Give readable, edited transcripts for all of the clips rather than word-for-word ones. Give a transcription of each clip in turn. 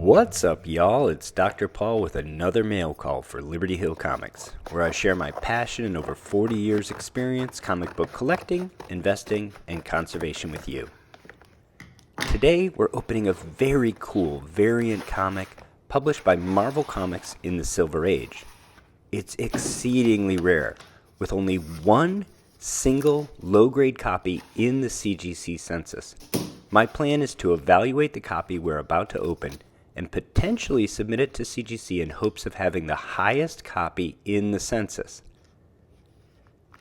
What's up, y'all? It's Dr. Paul with another mail call for Liberty Hill Comics, where I share my passion and over 40 years experience comic book collecting, investing, and conservation with you. Today, we're opening a very cool variant comic published by Marvel Comics in the Silver Age. It's exceedingly rare, with only one single low-grade copy in the CGC Census. My plan is to evaluate the copy we're about to open and potentially submit it to CGC in hopes of having the highest copy in the census.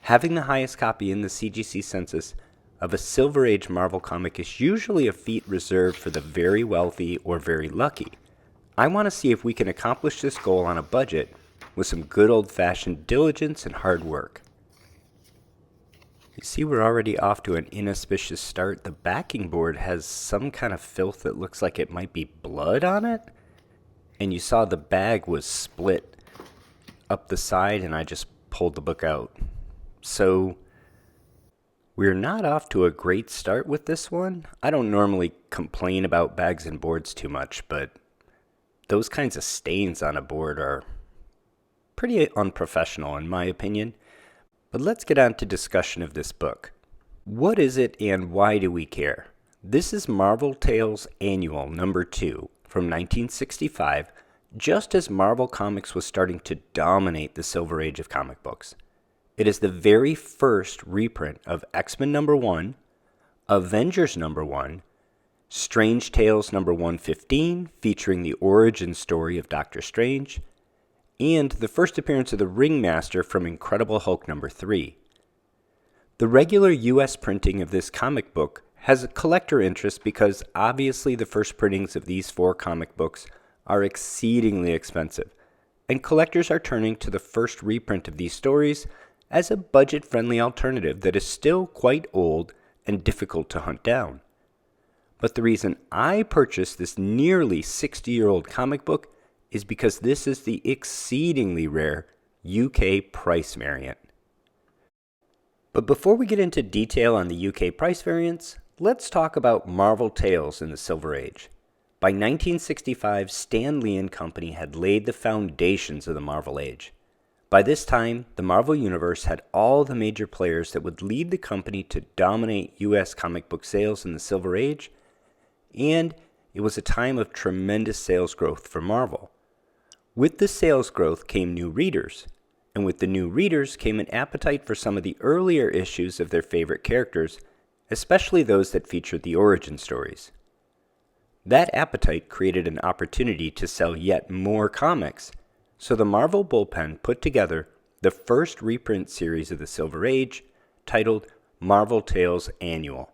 Having the highest copy in the CGC Census of a Silver Age Marvel comic is usually a feat reserved for the very wealthy or very lucky. I want to see if we can accomplish this goal on a budget with some good old-fashioned diligence and hard work. You see, we're already off to an inauspicious start. The backing board has some kind of filth that looks like it might be blood on it. And you saw the bag was split up the side, and I just pulled the book out. So we're not off to a great start with this one. I don't normally complain about bags and boards too much, but those kinds of stains on a board are pretty unprofessional in my opinion. But let's get on to discussion of this book. What is it and why do we care? This is Marvel Tales Annual number 2 from 1965, just as Marvel Comics was starting to dominate the Silver Age of comic books. It is the very first reprint of X-Men number 1, Avengers number 1, Strange Tales number 115, featuring the origin story of Doctor Strange, and the first appearance of the Ringmaster from Incredible Hulk number 3. The regular U.S. printing of this comic book has a collector interest because obviously the first printings of these 4 comic books are exceedingly expensive, and collectors are turning to the first reprint of these stories as a budget-friendly alternative that is still quite old and difficult to hunt down. But the reason I purchased this nearly 60-year-old comic book is because this is the exceedingly rare UK price variant. But before we get into detail on the UK price variants, let's talk about Marvel Tales in the Silver Age. By 1965, Stan Lee and Company had laid the foundations of the Marvel Age. By this time, the Marvel Universe had all the major players that would lead the company to dominate US comic book sales in the Silver Age, and it was a time of tremendous sales growth for Marvel. With the sales growth came new readers, and with the new readers came an appetite for some of the earlier issues of their favorite characters, especially those that featured the origin stories. That appetite created an opportunity to sell yet more comics, so the Marvel Bullpen put together the first reprint series of the Silver Age, titled Marvel Tales Annual.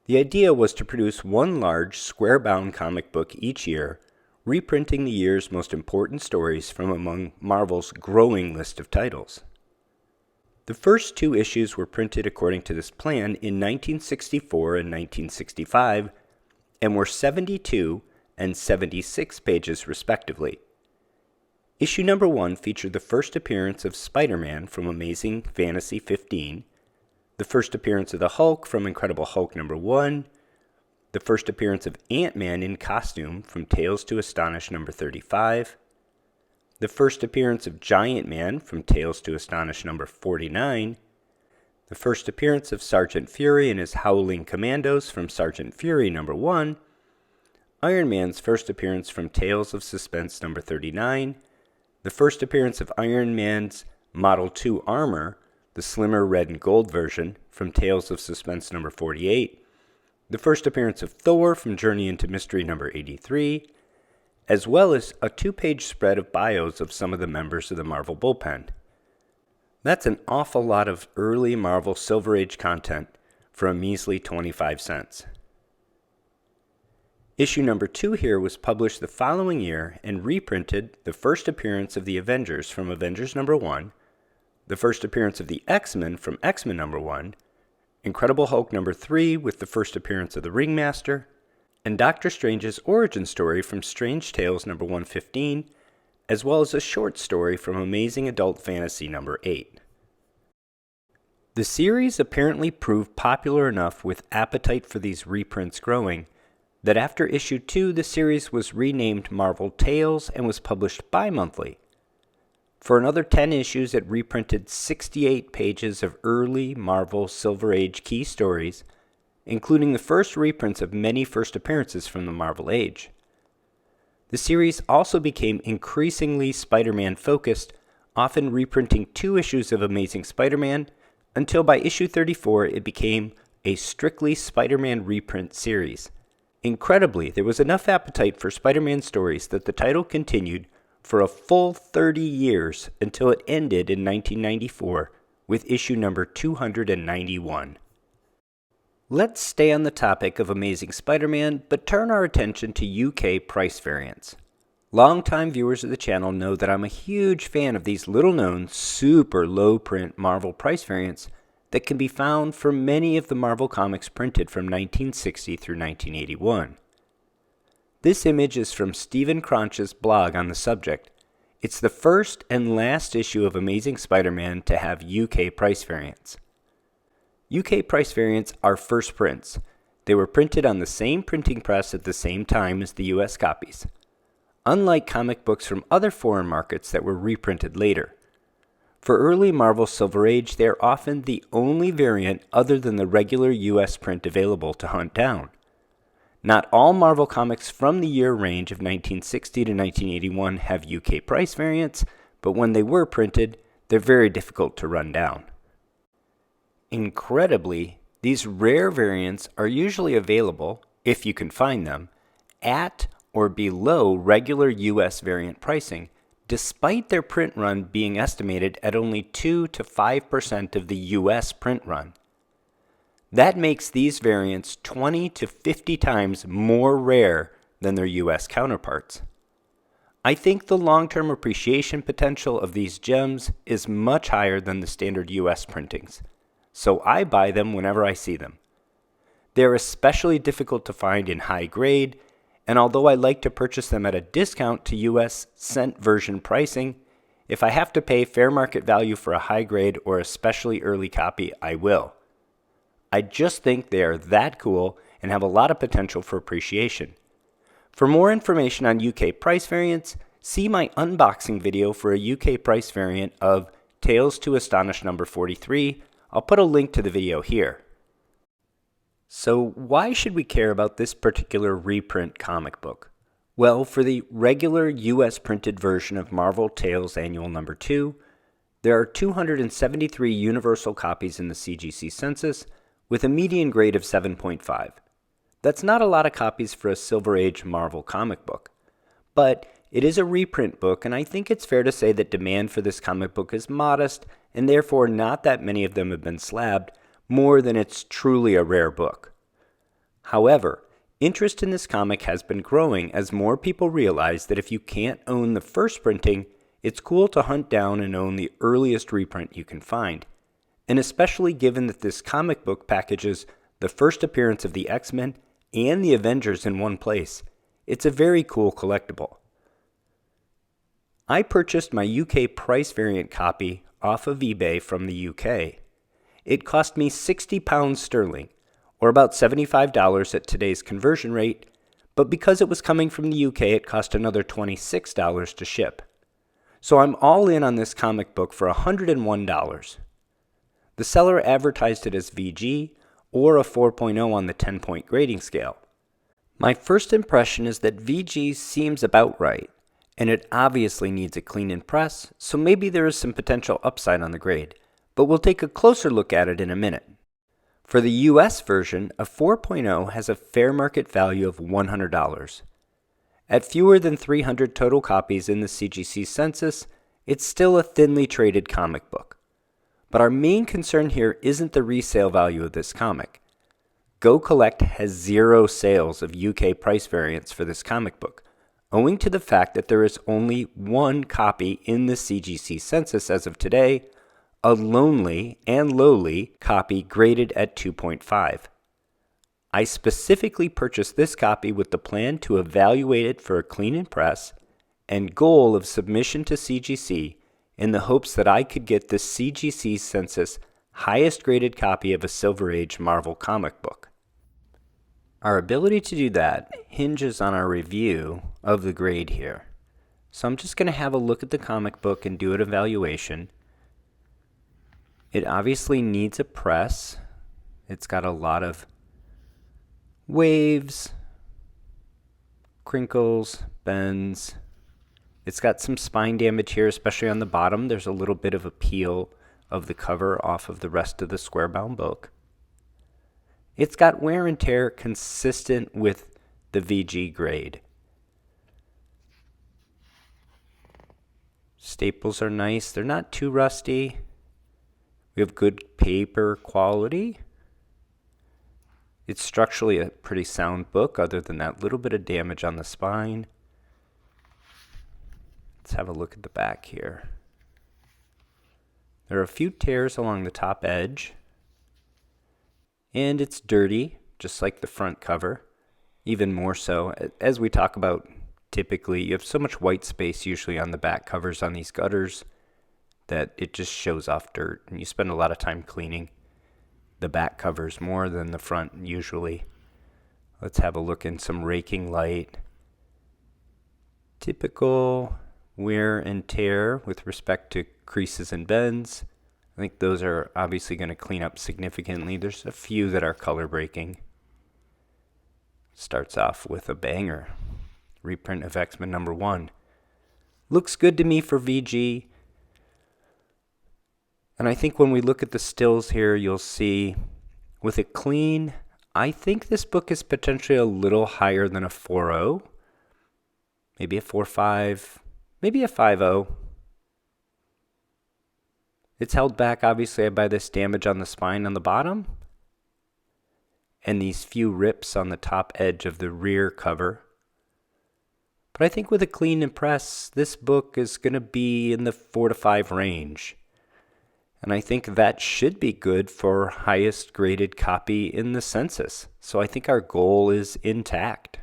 The idea was to produce one large, square-bound comic book each year, reprinting the year's most important stories from among Marvel's growing list of titles. The first 2 issues were printed according to this plan in 1964 and 1965, and were 72 and 76 pages respectively. Issue number 1 featured the first appearance of Spider-Man from Amazing Fantasy 15, the first appearance of the Hulk from Incredible Hulk number 1, the first appearance of Ant-Man in costume from Tales to Astonish number 35, the first appearance of Giant Man from Tales to Astonish number 49, the first appearance of Sergeant Fury and his Howling Commandos from Sergeant Fury number 1, Iron Man's first appearance from Tales of Suspense number 39, the first appearance of Iron Man's Model 2 armor, the slimmer red and gold version, from Tales of Suspense number 48, the first appearance of Thor from Journey into Mystery number 83, as well as a 2-page spread of bios of some of the members of the Marvel Bullpen. That's an awful lot of early Marvel Silver Age content for a measly 25 cents. Issue number 2 here was published the following year and reprinted the first appearance of the Avengers from Avengers number 1, the first appearance of the X-Men from X-Men number 1, Incredible Hulk number 3 with the first appearance of the Ringmaster, and Doctor Strange's origin story from Strange Tales number 115, as well as a short story from Amazing Adult Fantasy number 8. The series apparently proved popular enough with appetite for these reprints growing that after issue 2, the series was renamed Marvel Tales and was published bi-monthly. For another 10 issues, it reprinted 68 pages of early Marvel Silver Age key stories, including the first reprints of many first appearances from the Marvel Age. The series also became increasingly Spider-Man focused, often reprinting 2 issues of Amazing Spider-Man, until by issue 34 it became a strictly Spider-Man reprint series. Incredibly, there was enough appetite for Spider-Man stories that the title continued for a full 30 years until it ended in 1994 with issue number 291. Let's stay on the topic of Amazing Spider-Man, but turn our attention to UK price variants. Longtime viewers of the channel know that I'm a huge fan of these little-known, super low-print Marvel price variants that can be found for many of the Marvel comics printed from 1960 through 1981. This image is from Stephen Cronch's blog on the subject. It's the first and last issue of Amazing Spider-Man to have UK price variants. UK price variants are first prints. They were printed on the same printing press at the same time as the US copies. Unlike comic books from other foreign markets that were reprinted later. For early Marvel Silver Age, they are often the only variant other than the regular US print available to hunt down. Not all Marvel comics from the year range of 1960 to 1981 have UK price variants, but when they were printed, they're very difficult to run down. Incredibly, these rare variants are usually available, if you can find them, at or below regular US variant pricing, despite their print run being estimated at only 2 to 5% of the US print run. That makes these variants 20 to 50 times more rare than their US counterparts. I think the long-term appreciation potential of these gems is much higher than the standard US printings, so I buy them whenever I see them. They're especially difficult to find in high grade, and although I like to purchase them at a discount to US cent version pricing, if I have to pay fair market value for a high grade or especially early copy, I will. I just think they are that cool and have a lot of potential for appreciation. For more information on UK price variants, see my unboxing video for a UK price variant of Tales to Astonish number 43. I'll put a link to the video here. So why should we care about this particular reprint comic book? Well, for the regular US printed version of Marvel Tales Annual number 2, there are 273 universal copies in the CGC Census with a median grade of 7.5. That's not a lot of copies for a Silver Age Marvel comic book, but it is a reprint book, and I think it's fair to say that demand for this comic book is modest, and therefore not that many of them have been slabbed, more than it's truly a rare book. However, interest in this comic has been growing as more people realize that if you can't own the first printing, it's cool to hunt down and own the earliest reprint you can find. And especially given that this comic book packages the first appearance of the X-Men and the Avengers in one place, it's a very cool collectible. I purchased my UK price variant copy off of eBay from the UK. It cost me £60 sterling, or about $75 at today's conversion rate, but because it was coming from the UK, it cost another $26 to ship. So I'm all in on this comic book for $101. The seller advertised it as VG, or a 4.0 on the 10-point grading scale. My first impression is that VG seems about right, and it obviously needs a clean and press, so maybe there is some potential upside on the grade, but we'll take a closer look at it in a minute. For the US version, a 4.0 has a fair market value of $100. At fewer than 300 total copies in the CGC Census, it's still a thinly traded comic book. But our main concern here isn't the resale value of this comic. Go Collect has 0 sales of UK price variants for this comic book, owing to the fact that there is only 1 copy in the CGC Census as of today, a lonely and lowly copy graded at 2.5. I specifically purchased this copy with the plan to evaluate it for a clean and press and goal of submission to CGC in the hopes that I could get the CGC Census highest graded copy of a Silver Age Marvel comic book. Our ability to do that hinges on our review of the grade here. So I'm just going to have a look at the comic book and do an evaluation. It obviously needs a press. It's got a lot of waves, crinkles, bends. It's got some spine damage here, especially on the bottom. There's a little bit of a peel of the cover off of the rest of the square-bound book. It's got wear and tear consistent with the VG grade. Staples are nice. They're not too rusty. We have good paper quality. It's structurally a pretty sound book other than that little bit of damage on the spine. Let's have a look at the back here. There are a few tears along the top edge. And it's dirty, just like the front cover. Even more so. As we talk about, typically, you have so much white space usually on the back covers on these gutters that it just shows off dirt. And you spend a lot of time cleaning the back covers more than the front usually. Let's have a look in some raking light. Typical wear and tear with respect to creases and bends. I think those are obviously going to clean up significantly. There's a few that are color breaking. Starts off with a banger. Reprint of X-Men #1. Looks good to me for VG. And I think when we look at the stills here, you'll see with it clean, I think this book is potentially a little higher than a 4.0. Maybe a 4.5, maybe a 5.0. It's held back obviously by this damage on the spine on the bottom and these few rips on the top edge of the rear cover. But I think with a clean and press, this book is going to be in the 4 to 5 range. And I think that should be good for highest graded copy in the census. So I think our goal is intact.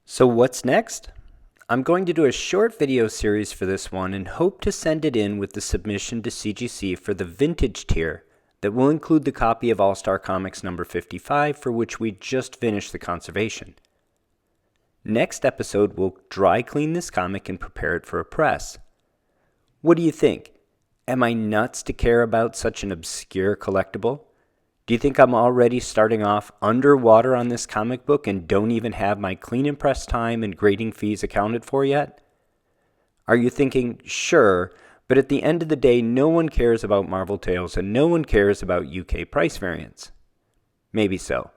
So what's next? I'm going to do a short video series for this one and hope to send it in with the submission to CGC for the vintage tier that will include the copy of All-Star Comics number 55 for which we just finished the conservation. Next episode, we'll dry clean this comic and prepare it for a press. What do you think? Am I nuts to care about such an obscure collectible? Do you think I'm already starting off underwater on this comic book and don't even have my clean and press time and grading fees accounted for yet? Are you thinking, sure, but at the end of the day, no one cares about Marvel Tales and no one cares about UK price variance? Maybe so.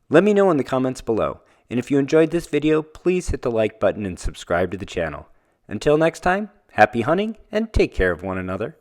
Let me know in the comments below. And if you enjoyed this video, please hit the like button and subscribe to the channel. Until next time, happy hunting and take care of one another.